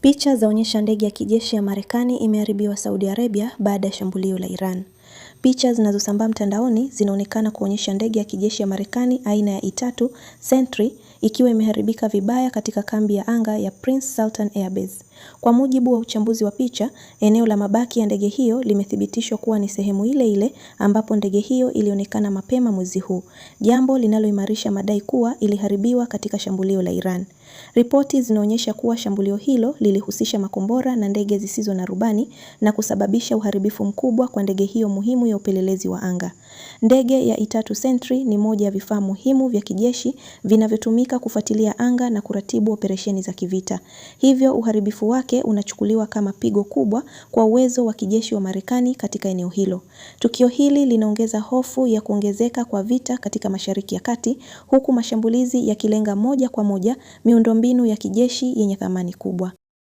Picha zaonyesha ndege ya kijeshi ya Marekani imeharibiwa Saudi Arabia baada ya shambulio la Iran. Picha zinazosambaa mtandaoni zinaonekana kuonyesha ndege ya kijeshi ya Marekani aina ya E-3 Sentry ikiwa imeharibika vibaya katika kambi ya anga ya Prince Sultan Air Base. Kwa mujibu wa uchambuzi wa picha, eneo la mabaki ya ndege hiyo limethibitishwa kuwa ni sehemu ile ile ambapo ndege hiyo ilionekana mapema mwezi huu, jambo linaloimarisha madai kuwa iliharibiwa katika shambulio la Iran. Ripoti zinaonyesha kuwa shambulio hilo lilihusisha makombora na ndege zisizo na rubani na kusababisha uharibifu mkubwa kwa ndege hiyo muhimu ya upelelezi wa anga. Ndege ya E-3 Sentry ni moja ya vifaa muhimu vya kijeshi vinavyotumika kufuatilia anga na kuratibu operesheni za kivita. Hivyo uharibifu wake unachukuliwa kama pigo kubwa kwa uwezo wa kijeshi wa Marekani katika eneo hilo. Tukio hili linaongeza hofu ya kuongezeka kwa vita katika Mashariki ya Kati, huku mashambulizi yakilenga moja kwa moja miundombinu ya kijeshi yenye thamani kubwa.